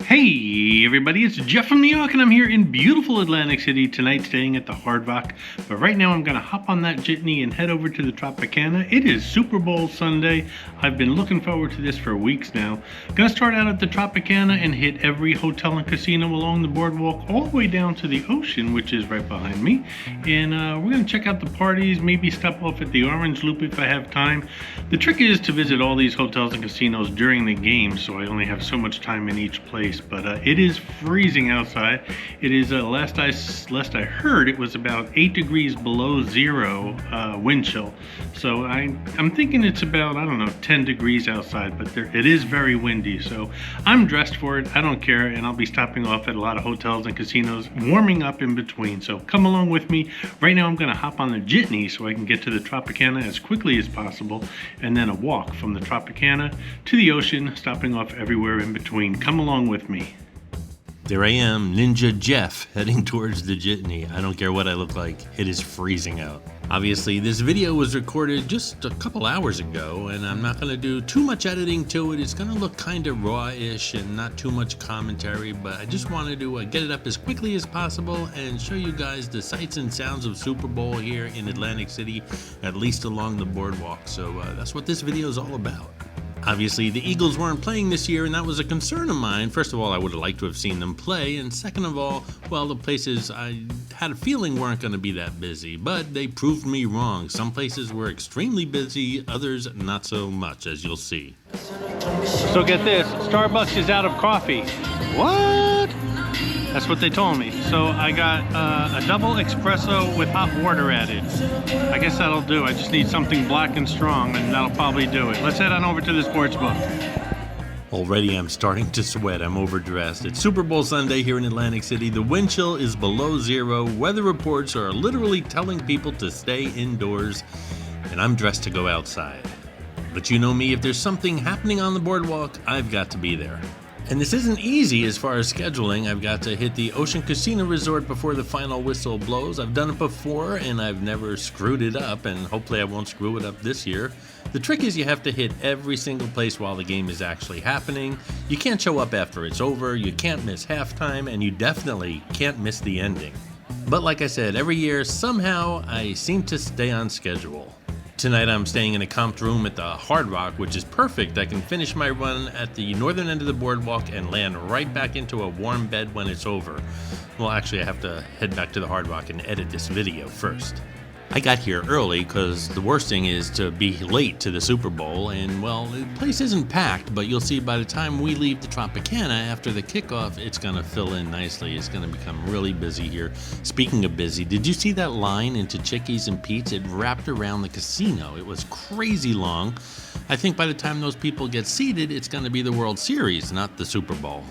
Hey everybody, it's Jeff from Nu Yawk and I'm here in beautiful Atlantic City tonight staying at the Hard Rock. But right now I'm going to hop on that jitney and head over to the Tropicana. It is Super Bowl Sunday. I've been looking forward to this for weeks now. Going to start out at the Tropicana and hit every hotel and casino along the boardwalk all the way down to the ocean, which is right behind me. And we're going to check out the parties, maybe stop off at the Orange Loop if I have time. The trick is to visit all these hotels and casinos during the game, so I only have so much time in each place. But it is freezing outside. It is last I heard it was about 8 degrees below zero wind chill. So I'm thinking it's about, I don't know, 10 degrees outside, but it is very windy. So I'm dressed for it. I don't care, and I'll be stopping off at a lot of hotels and casinos, warming up in between. So come along with me. Right now I'm going to hop on the jitney so I can get to the Tropicana as quickly as possible, and then a walk from the Tropicana to the ocean, stopping off everywhere in between. Come along with me. There I am, Ninja Jeff, heading towards the jitney. I don't care what I look like, it is freezing out. Obviously, this video was recorded just a couple hours ago, and I'm not going to do too much editing to it. It's going to look kind of raw-ish and not too much commentary, but I just wanted to get it up as quickly as possible and show you guys the sights and sounds of Super Bowl here in Atlantic City, at least along the boardwalk. So that's what this video is all about. Obviously, the Eagles weren't playing this year, and that was a concern of mine. First of all, I would have liked to have seen them play, and second of all, well, the places I had a feeling weren't going to be that busy, but they proved me wrong. Some places were extremely busy, others not so much, as you'll see. So get this, Starbucks is out of coffee. What? That's what they told me. So I got a double espresso with hot water added. I guess that'll do. I just need something black and strong, and that'll probably do it. Let's head on over to the sportsbook. Already I'm starting to sweat. I'm overdressed. It's Super Bowl Sunday here in Atlantic City. The wind chill is below zero. Weather reports are literally telling people to stay indoors, and I'm dressed to go outside. But you know me, if there's something happening on the boardwalk, I've got to be there. And this isn't easy as far as scheduling. I've got to hit the Ocean Casino Resort before the final whistle blows. I've done it before and I've never screwed it up, and hopefully I won't screw it up this year. The trick is you have to hit every single place while the game is actually happening. You can't show up after it's over, you can't miss halftime, and you definitely can't miss the ending. But like I said, every year somehow I seem to stay on schedule. Tonight I'm staying in a comped room at the Hard Rock, which is perfect. I can finish my run at the northern end of the boardwalk and land right back into a warm bed when it's over. Well, actually I have to head back to the Hard Rock and edit this video first. I got here early because the worst thing is to be late to the Super Bowl, and well, the place isn't packed, but you'll see by the time we leave the Tropicana after the kickoff, it's going to fill in nicely. It's going to become really busy here. Speaking of busy, did you see that line into Chickies and Pete's? It wrapped around the casino. It was crazy long. I think by the time those people get seated, it's going to be the World Series, not the Super Bowl.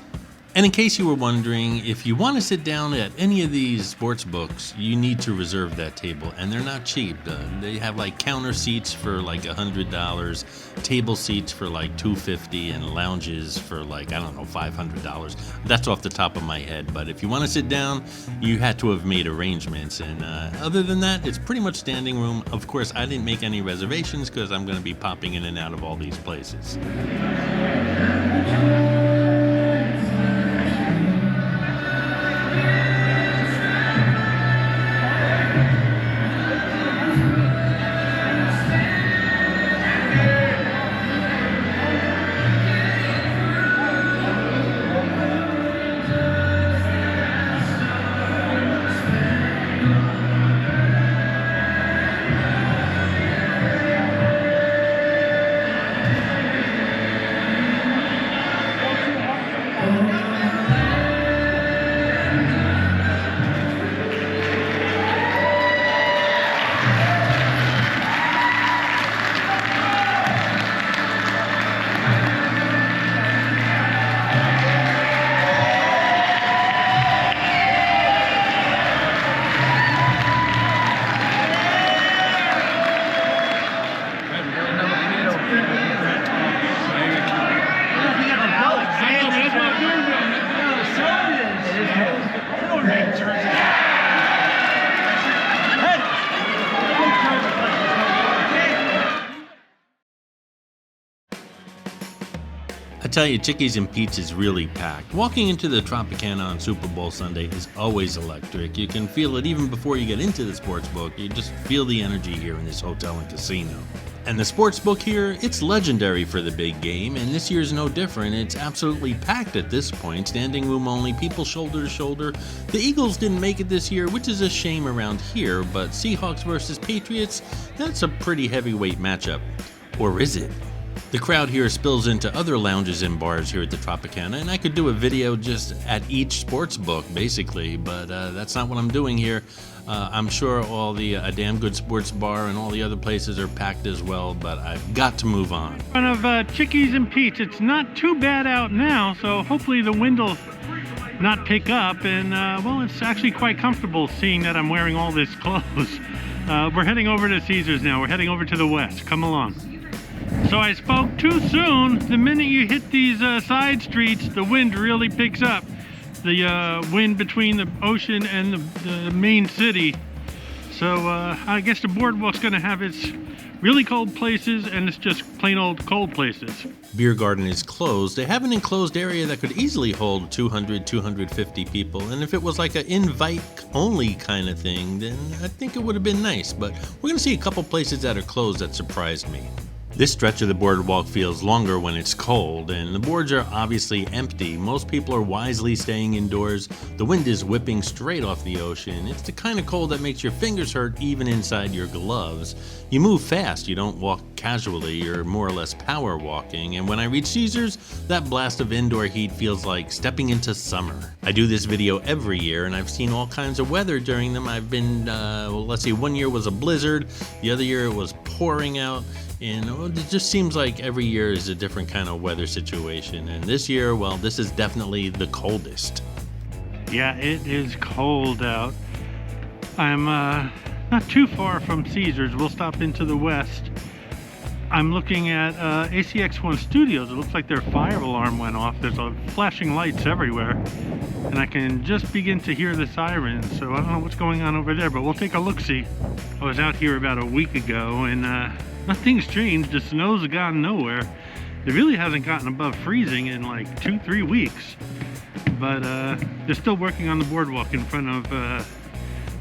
And in case you were wondering, if you want to sit down at any of these sports books, you need to reserve that table, and they're not cheap. They have like counter seats for like $100, table seats for like $250, and lounges for like, I don't know, $500. That's off the top of my head, but if you want to sit down, you had to have made arrangements, and other than that, it's pretty much standing room. Of course, I didn't make any reservations because I'm going to be popping in and out of all these places. I tell you, Chickies and Pete's is really packed. Walking into the Tropicana on Super Bowl Sunday is always electric. You can feel it even before you get into the sportsbook. You just feel the energy here in this hotel and casino. And the sportsbook here, it's legendary for the big game, and this year's no different. It's absolutely packed at this point, standing room only, people shoulder to shoulder. The Eagles didn't make it this year, which is a shame around here, but Seahawks versus Patriots, that's a pretty heavyweight matchup. Or is it? The crowd here spills into other lounges and bars here at the Tropicana, and I could do a video just at each sports book, basically, but that's not what I'm doing here. I'm sure all the A Damn Good Sports Bar and all the other places are packed as well, but I've got to move on. In front of Chickies and Pete's, it's not too bad out now, so hopefully the wind will not pick up, and well, it's actually quite comfortable seeing that I'm wearing all this clothes. We're heading over to Caesars now. We're heading over to the west. Come along. So I spoke too soon. The minute you hit these side streets, the wind really picks up. The wind between the ocean and the main city. So I guess the boardwalk's gonna have its really cold places and it's just plain old cold places. Beer garden is closed. They have an enclosed area that could easily hold 200, 250 people, and if it was like an invite only kind of thing, then I think it would have been nice, but we're gonna see a couple places that are closed that surprised me. This stretch of the boardwalk feels longer when it's cold, and the boards are obviously empty. Most people are wisely staying indoors. The wind is whipping straight off the ocean. It's the kind of cold that makes your fingers hurt even inside your gloves. You move fast, you don't walk casually, you're more or less power walking, and when I reach Caesars, that blast of indoor heat feels like stepping into summer. I do this video every year, and I've seen all kinds of weather during them. I've been, let's see, one year was a blizzard, the other year it was pouring out. And it just seems like every year is a different kind of weather situation. And this year, well, this is definitely the coldest. Yeah, it is cold out. I'm not too far from Caesars. We'll stop into the west. I'm looking at ACX1 Studios. It looks like their fire alarm went off. There's flashing lights everywhere. And I can just begin to hear the sirens. So I don't know what's going on over there, but we'll take a look-see. I was out here about a week ago, and nothing's changed. The snow's gone nowhere. It really hasn't gotten above freezing in like 2-3 weeks. But they're still working on the boardwalk in front of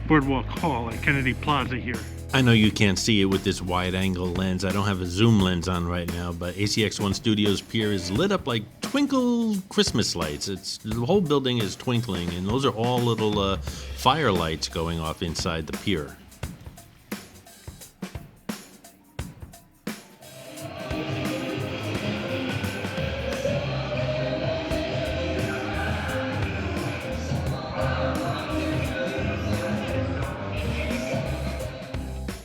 Boardwalk Hall at Kennedy Plaza here. I know you can't see it with this wide angle lens. I don't have a zoom lens on right now, but ACX1 Studios Pier is lit up like twinkle Christmas lights. The whole building is twinkling, and those are all little fire lights going off inside the pier.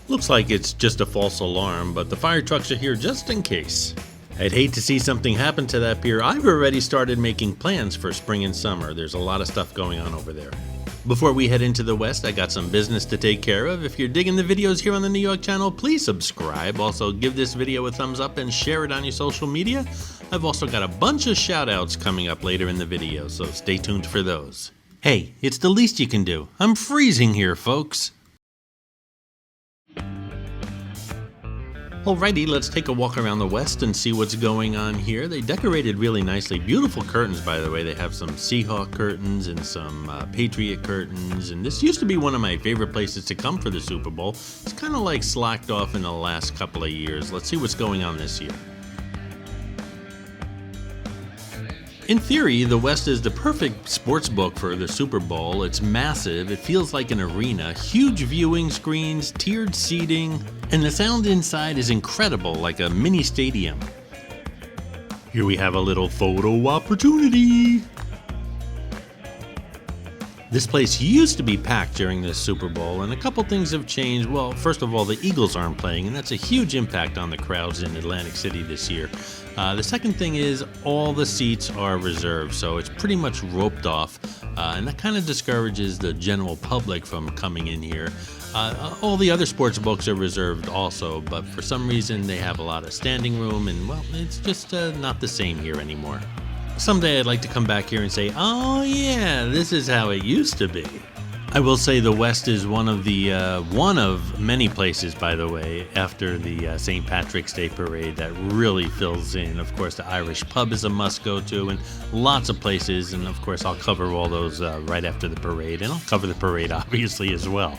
Looks like it's just a false alarm, but the fire trucks are here just in case. I'd hate to see something happen to that pier. I've already started making plans for spring and summer. There's a lot of stuff going on over there. Before we head into the west, I got some business to take care of. If you're digging the videos here on the Nu Yawk channel, please subscribe. Also, give this video a thumbs up and share it on your social media. I've also got a bunch of shout outs coming up later in the video, so stay tuned for those. Hey, it's the least you can do. I'm freezing here, folks. Alrighty, let's take a walk around the west and see what's going on here. They decorated really nicely. Beautiful curtains, by the way. They have some Seahawk curtains and some Patriot curtains. And this used to be one of my favorite places to come for the Super Bowl. It's kind of like slacked off in the last couple of years. Let's see what's going on this year. In theory, the West is the perfect sports book for the Super Bowl. It's massive, it feels like an arena, huge viewing screens, tiered seating, and the sound inside is incredible, like a mini stadium. Here we have a little photo opportunity. This place used to be packed during this Super Bowl, and a couple things have changed. Well, first of all, the Eagles aren't playing, and that's a huge impact on the crowds in Atlantic City this year. The second thing is all the seats are reserved, so it's pretty much roped off, and that kind of discourages the general public from coming in here. All the other sports books are reserved also, but for some reason they have a lot of standing room, and well, it's just not the same here anymore. Someday I'd like to come back here and say, oh yeah, this is how it used to be. I will say the West is one of many places, by the way, after the St. Patrick's Day parade that really fills in. Of course, the Irish pub is a must-go-to, and lots of places. And of course, I'll cover all those right after the parade, and I'll cover the parade obviously as well.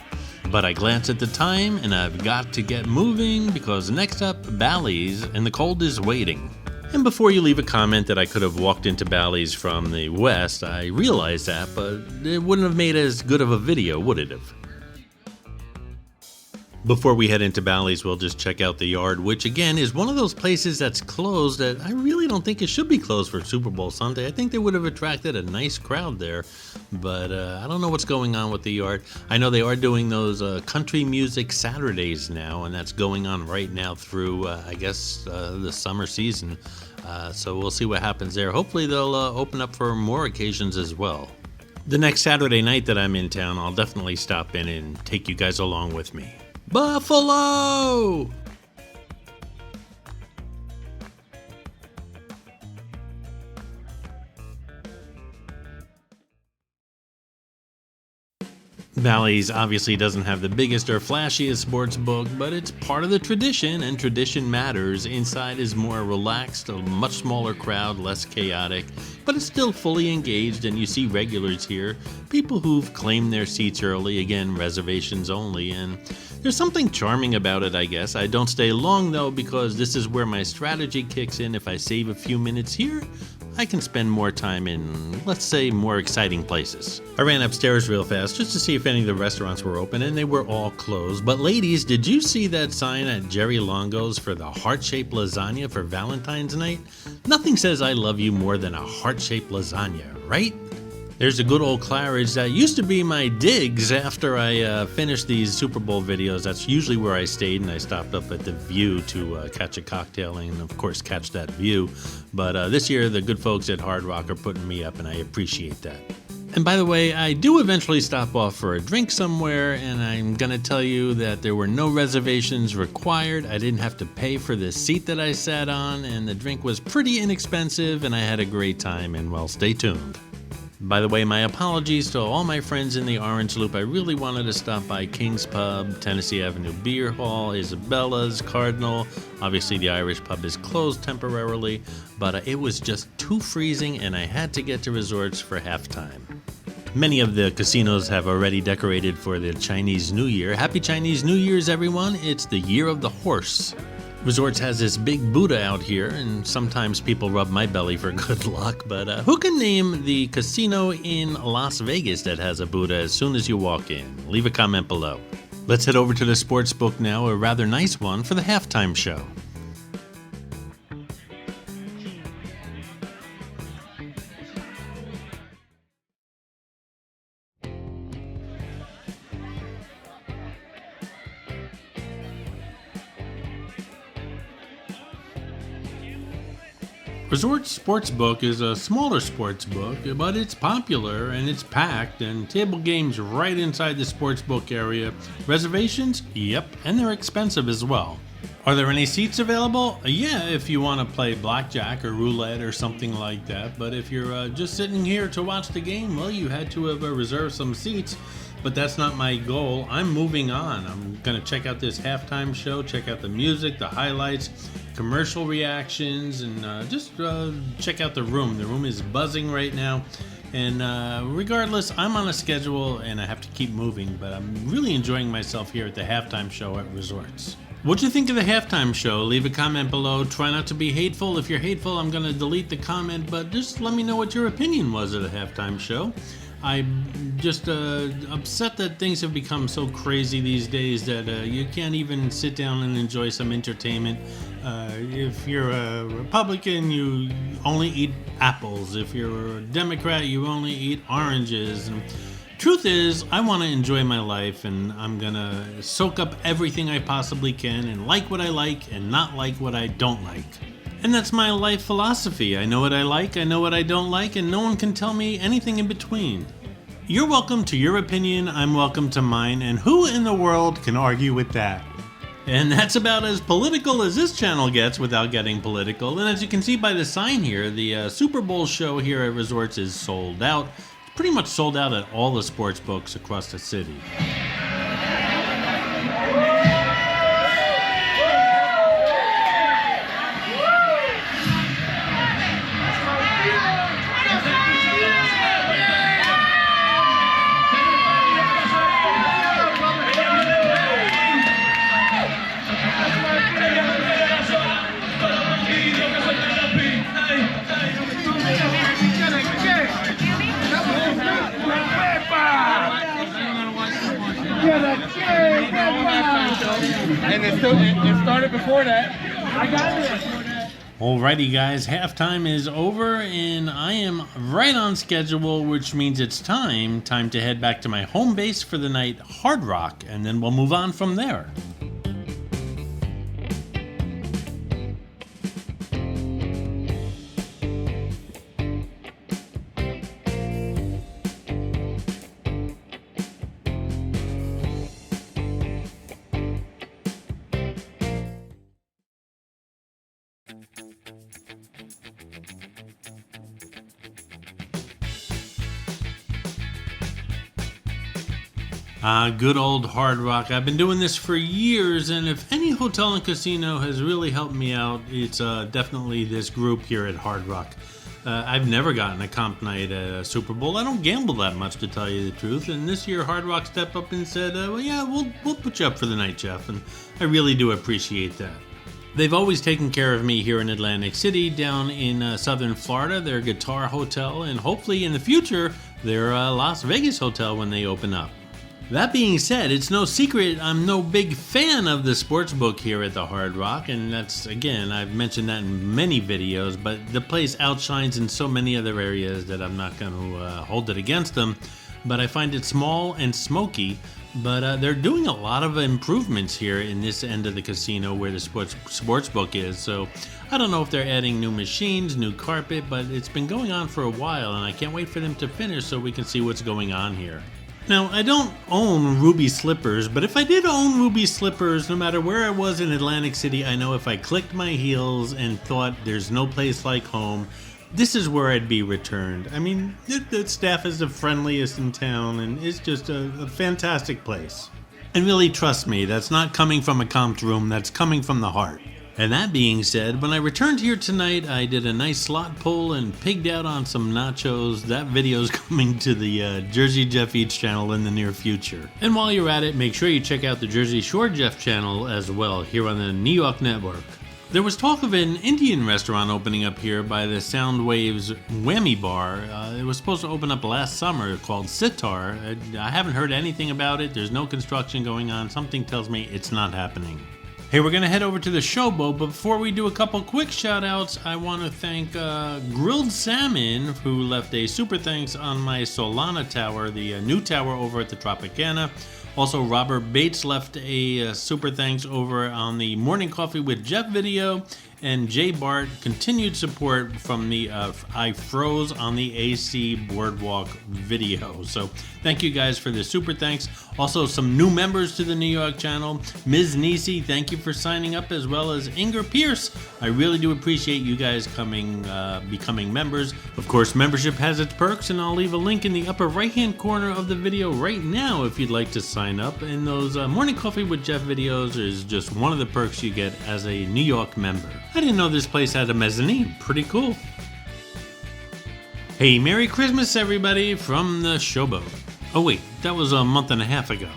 But I glance at the time, and I've got to get moving because next up, Bally's, and the cold is waiting. And before you leave a comment that I could have walked into Bally's from the west, I realize that, but it wouldn't have made as good of a video, would it have? Before we head into Bally's, we'll just check out the yard, which again is one of those places that's closed that I really don't think it should be closed for Super Bowl Sunday. I think they would have attracted a nice crowd there, but I don't know what's going on with the yard. I know they are doing those country music Saturdays now, and that's going on right now through, I guess, the summer season. So we'll see what happens there. Hopefully they'll open up for more occasions as well. The next Saturday night that I'm in town, I'll definitely stop in and take you guys along with me. Buffalo! Bally's obviously doesn't have the biggest or flashiest sports book, but it's part of the tradition, and tradition matters. Inside is more relaxed, a much smaller crowd, less chaotic, but it's still fully engaged, and you see regulars here, people who've claimed their seats early, again, reservations only, and there's something charming about it, I guess. I don't stay long, though, because this is where my strategy kicks in. If I save a few minutes here, I can spend more time in, let's say, more exciting places. I ran upstairs real fast just to see if any of the restaurants were open, and they were all closed. But ladies, did you see that sign at Jerry Longo's for the heart-shaped lasagna for Valentine's night? Nothing says I love you more than a heart-shaped lasagna, right? There's a good old Claridge that used to be my digs after I finished these Super Bowl videos. That's usually where I stayed, and I stopped up at the View to catch a cocktail and, of course, catch that view. But this year, the good folks at Hard Rock are putting me up, and I appreciate that. And by the way, I do eventually stop off for a drink somewhere, and I'm going to tell you that there were no reservations required. I didn't have to pay for the seat that I sat on, and the drink was pretty inexpensive, and I had a great time, and well, stay tuned. By the way, my apologies to all my friends in the Orange Loop. I really wanted to stop by King's Pub, Tennessee Avenue Beer Hall, Isabella's, Cardinal. Obviously, the Irish Pub is closed temporarily, but it was just too freezing, and I had to get to Resorts for halftime. Many of the casinos have already decorated for the Chinese New Year. Happy Chinese New Year's, everyone. It's the Year of the Horse. Resorts has this big Buddha out here, and sometimes people rub my belly for good luck, but who can name the casino in Las Vegas that has a Buddha as soon as you walk in? Leave a comment below. Let's head over to the sportsbook now, a rather nice one for the halftime show. Resorts Sportsbook is a smaller sportsbook, but it's popular and it's packed, and table games right inside the sportsbook area. Reservations? Yep, and they're expensive as well. Are there any seats available? Yeah, if you want to play blackjack or roulette or something like that, but if you're just sitting here to watch the game, well, you had to have reserved some seats. But that's not my goal. I'm moving on. I'm going to check out this halftime show, check out the music, the highlights, commercial reactions, and just check out the room. The room is buzzing right now. And regardless, I'm on a schedule and I have to keep moving, but I'm really enjoying myself here at the halftime show at Resorts. What'd you think of the halftime show? Leave a comment below. Try not to be hateful. If you're hateful, I'm going to delete the comment, but just let me know what your opinion was of the halftime show. I'm just upset that things have become so crazy these days that you can't even sit down and enjoy some entertainment. If you're a Republican, you only eat apples. If you're a Democrat, you only eat oranges. And truth is, I want to enjoy my life, and I'm going to soak up everything I possibly can and like what I like and not like what I don't like. And that's my life philosophy. I know what I like, I know what I don't like, and no one can tell me anything in between. You're welcome to your opinion, I'm welcome to mine, and who in the world can argue with that? And that's about as political as this channel gets without getting political. And as you can see by the sign here, the Super Bowl show here at Resorts is sold out. It's pretty much sold out at all the sports books across the city. And it started before that. I got it. Alrighty guys, halftime is over and I am right on schedule, which means it's time to head back to my home base for the night, Hard Rock, and then we'll move on from there. Good old Hard Rock. I've been doing this for years, and if any hotel and casino has really helped me out, it's definitely this group here at Hard Rock. I've never gotten a comp night at a Super Bowl. I don't gamble that much, to tell you the truth, and this year Hard Rock stepped up and said, well, yeah, we'll put you up for the night, Jeff, and I really do appreciate that. They've always taken care of me here in Atlantic City, down in southern Florida, their Guitar Hotel, and hopefully in the future, their Las Vegas Hotel when they open up. That being said, it's no secret I'm no big fan of the sportsbook here at the Hard Rock, and that's, again, I've mentioned that in many videos, but the place outshines in so many other areas that I'm not going to hold it against them. But I find it small and smoky, but they're doing a lot of improvements here in this end of the casino where the sportsbook is, so I don't know if they're adding new machines, new carpet, but it's been going on for a while, and I can't wait for them to finish so we can see what's going on here. Now, I don't own ruby slippers, but if I did own ruby slippers, no matter where I was in Atlantic City, I know if I clicked my heels and thought there's no place like home, this is where I'd be returned. I mean, the staff is the friendliest in town, and it's just a fantastic place. And really, trust me, that's not coming from a comped room, that's coming from the heart. And that being said, when I returned here tonight, I did a nice slot pull and pigged out on some nachos. That video's coming to the Jersey Jeff Eats channel in the near future. And while you're at it, make sure you check out the Jersey Shore Jeff channel as well, here on the Nu Yawk network. There was talk of an Indian restaurant opening up here by the Sound Waves Whammy Bar. It was supposed to open up last summer, called Sitar. I haven't heard anything about it. There's no construction going on. Something tells me it's not happening. Hey, we're going to head over to the Showboat, but before we do a couple quick shout-outs, I want to thank Grilled Salmon, who left a super thanks on my Solana tower, the new tower over at the Tropicana. Also, Robert Bates left a super thanks over on the Morning Coffee with Jeff video, and Jay Bart continued support from the I Froze on the AC Boardwalk video. So thank you guys for the super thanks. Also, some new members to the Nu Yawk channel. Ms. Nisi, thank you for signing up, as well as Inger Pierce. I really do appreciate you guys becoming members. Of course, membership has its perks, and I'll leave a link in the upper right-hand corner of the video right now if you'd like to sign up. And those Morning Coffee with Jeff videos is just one of the perks you get as a Nu Yawk member. I didn't know this place had a mezzanine. Pretty cool. Hey, Merry Christmas, everybody, from the Showboat. Oh wait, that was a month and a half ago.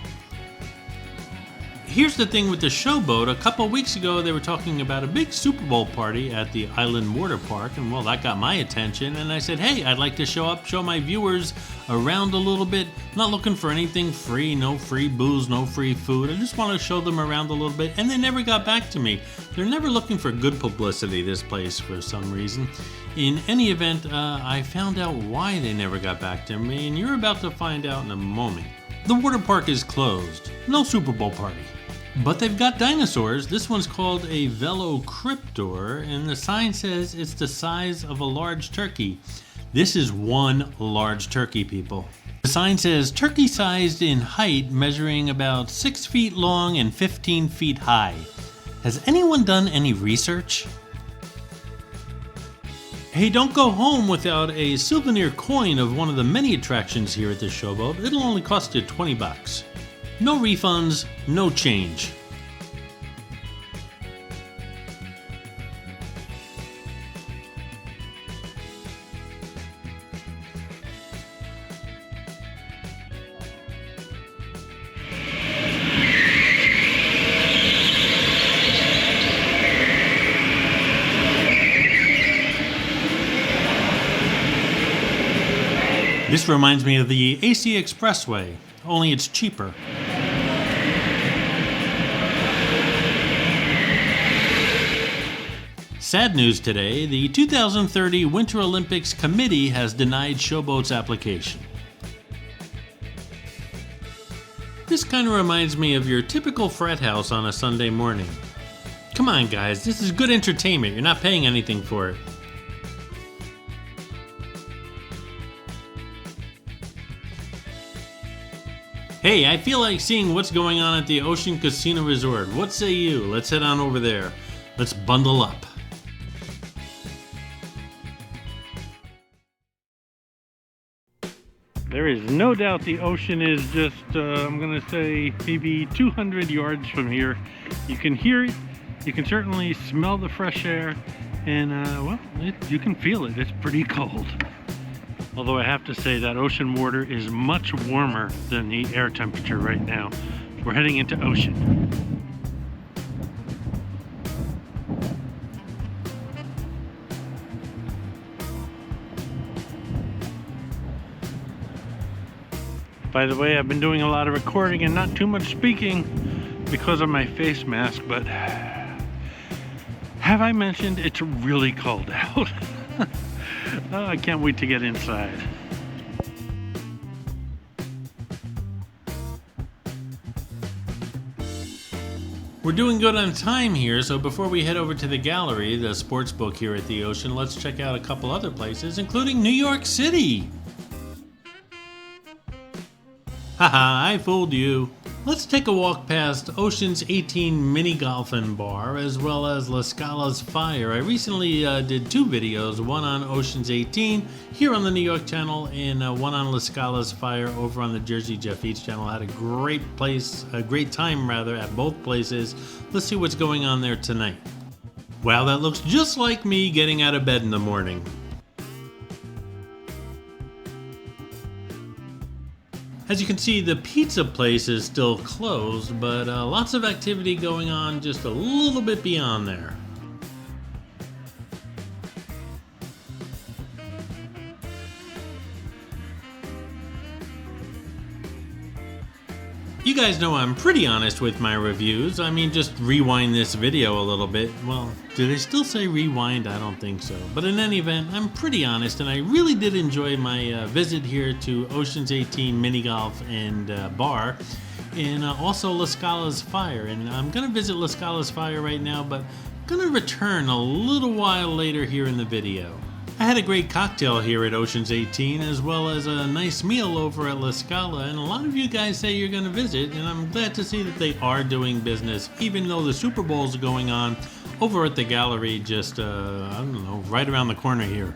Here's the thing with the Showboat. A couple weeks ago, they were talking about a big Super Bowl party at the Island Waterpark, and well, that got my attention, and I said, hey, I'd like to show my viewers around a little bit. Not looking for anything free, no free booze, no free food. I just want to show them around a little bit, and they never got back to me. They're never looking for good publicity, this place, for some reason. In any event, I found out why they never got back to me, and you're about to find out in a moment. The water park is closed. No Super Bowl party. But they've got dinosaurs. This one's called a Velociraptor, and the sign says it's the size of a large turkey. This is one large turkey, people. The sign says turkey-sized in height, measuring about 6 feet long and 15 feet high. Has anyone done any research? Hey, don't go home without a souvenir coin of one of the many attractions here at the Showboat. It'll only cost you 20 bucks. No refunds, no change. This reminds me of the AC Expressway, only it's cheaper. Sad news today, the 2030 Winter Olympics Committee has denied Showboat's application. This kind of reminds me of your typical frat house on a Sunday morning. Come on guys, this is good entertainment, you're not paying anything for it. Hey, I feel like seeing what's going on at the Ocean Casino Resort. What say you? Let's head on over there. Let's bundle up. There is no doubt the ocean is just, I'm going to say, maybe 200 yards from here. You can hear it, you can certainly smell the fresh air, and, well, you can feel it. It's pretty cold. Although I have to say that ocean water is much warmer than the air temperature right now. We're heading into ocean. By the way, I've been doing a lot of recording and not too much speaking because of my face mask, but have I mentioned it's really cold out? Oh, I can't wait to get inside. We're doing good on time here, so before we head over to the gallery, the sportsbook here at the ocean, let's check out a couple other places, including New York City. Haha, I fooled you. Let's take a walk past Ocean's 18 Mini Golf and Bar, as well as La Scala's Fire. I recently did two videos, one on Ocean's 18 here on the New York channel, and one on La Scala's Fire over on the Jersey Jeff Eats channel. I had a great time at both places. Let's see what's going on there tonight. Wow, that looks just like me getting out of bed in the morning. As you can see, the pizza place is still closed, but lots of activity going on just a little bit beyond there. You guys know I'm pretty honest with my reviews. I mean, just rewind this video a little bit. Well, do they still say rewind? I don't think so. But in any event, I'm pretty honest, and I really did enjoy my visit here to Ocean's 18 Mini Golf and Bar, and also La Scala's Fire. And I'm gonna visit La Scala's Fire right now, but I'm gonna return a little while later here in the video. I had a great cocktail here at Ocean's 18, as well as a nice meal over at La Scala, and a lot of you guys say you're going to visit, and I'm glad to see that they are doing business, even though the Super Bowl's going on over at the gallery just, I don't know, right around the corner here.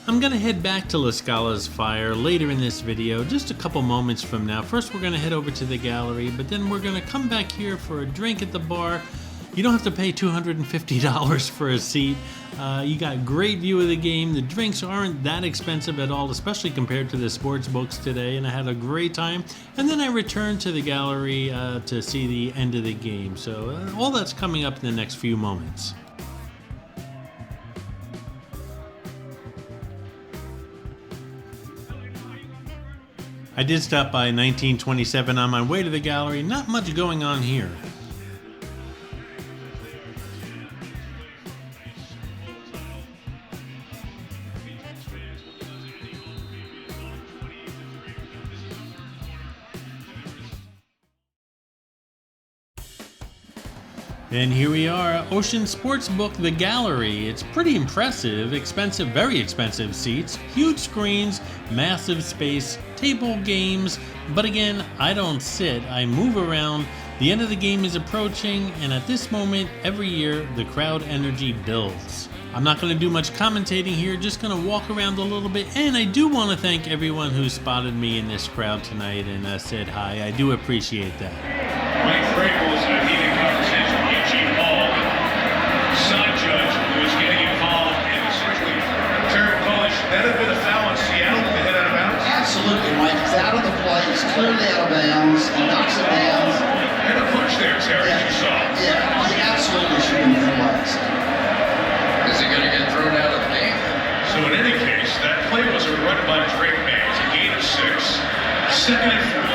I'm gonna head back to La Scala's Fire later in this video, just a couple moments from now. First we're gonna head over to the gallery, but then we're gonna come back here for a drink at the bar. You don't have to pay $250 for a seat. You got great view of the game. The drinks aren't that expensive at all, especially compared to the sports books today, and I had a great time. And then I returned to the gallery to see the end of the game. So all that's coming up in the next few moments. I did stop by 1927 on my way to the gallery. Not much going on here. And here we are, Ocean Sportsbook, the gallery. It's pretty impressive, expensive, very expensive seats, huge screens, massive space, table games. But again, I don't sit, I move around. The end of the game is approaching, and at this moment, every year, the crowd energy builds. I'm not going to do much commentating here, just going to walk around a little bit, and I do want to thank everyone who spotted me in this crowd tonight and said hi. I do appreciate that. Mike Vrabel was in a heated conversation with Eugene Hall, the side judge who was getting involved in the situation. Terry Polish, that had been a foul in Seattle with the head out of bounds? Absolutely, Mike. It's out of the play. It's clearly out of bounds. He knocks it down. And a punch there, Terry, as you saw. Yeah, he absolutely should have been penalized. Is he going to get thrown out of the game? So in any case, that play was a run by Drake May. It's a gain of 6. Second and 4.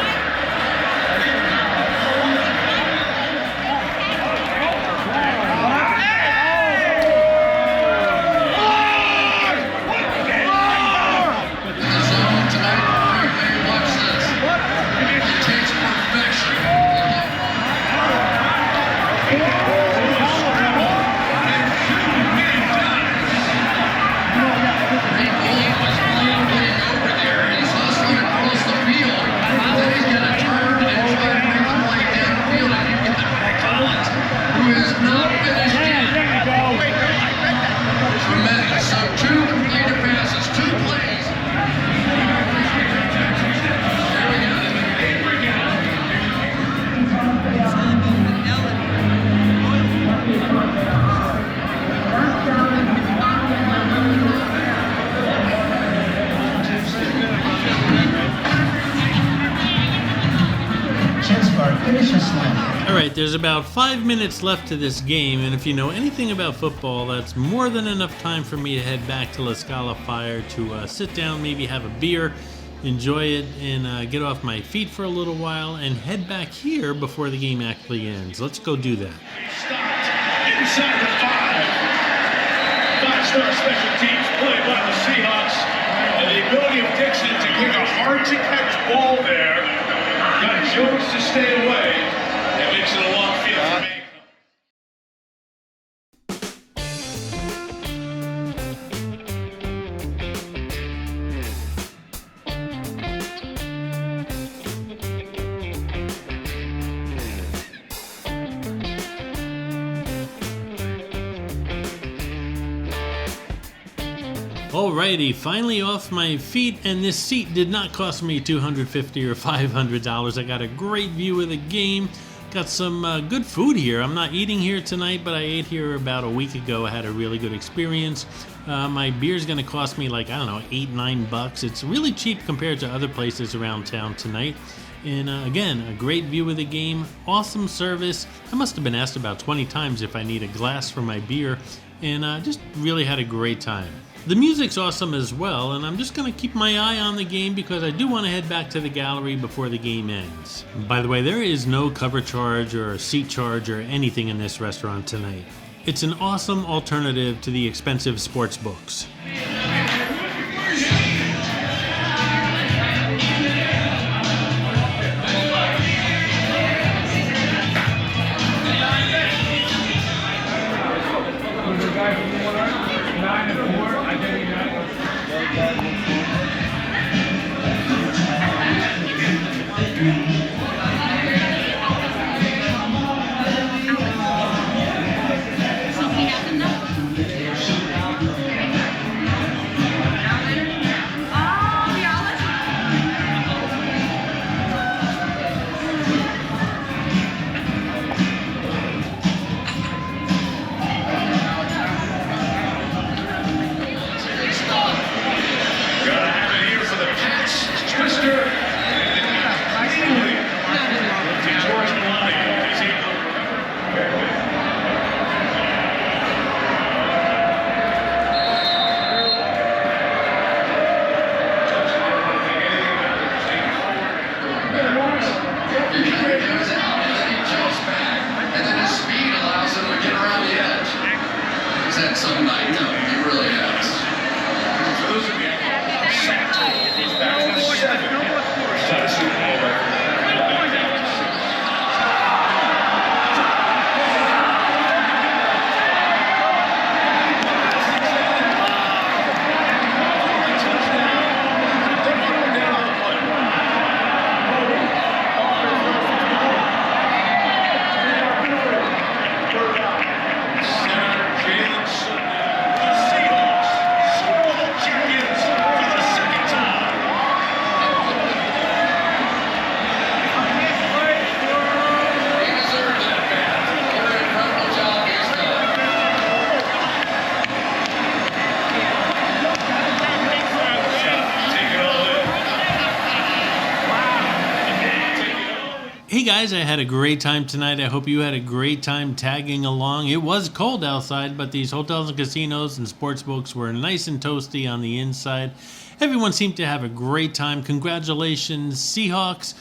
Alright, there's about 5 minutes left to this game, and if you know anything about football, that's more than enough time for me to head back to La Scala Fire to sit down, maybe have a beer, enjoy it, and get off my feet for a little while, and head back here before the game actually ends. Let's go do that. Stopped inside the 5. 5-star special teams play by the Seahawks. And the ability of Dixon to kick a hard-to-catch ball there got Jones to stay away. It makes it a long field for me. Alrighty, finally off my feet, and this seat did not cost me $250 or $500. I got a great view of the game. Got some good food here. I'm not eating here tonight, but I ate here about a week ago. I had a really good experience. My beer's gonna cost me like, I don't know, $8-9. It's really cheap compared to other places around town tonight. And again, a great view of the game, awesome service. I must have been asked about 20 times if I need a glass for my beer, and just really had a great time. The music's awesome as well, and I'm just going to keep my eye on the game because I do want to head back to the gallery before the game ends. By the way, there is no cover charge or seat charge or anything in this restaurant tonight. It's an awesome alternative to the expensive sports books. guys, I had a great time tonight. I hope you had a great time tagging along. It was cold outside, but these hotels and casinos and sportsbooks were nice and toasty on the inside. Everyone seemed to have a great time. Congratulations, Seahawks.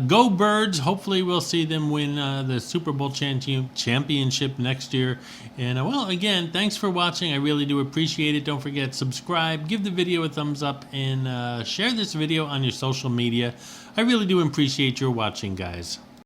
Go Birds. Hopefully we'll see them win the Super Bowl championship next year. And well, again, thanks for watching. I really do appreciate it. Don't forget, subscribe, give the video a thumbs up, and share this video on your social media. I really do appreciate your watching, guys.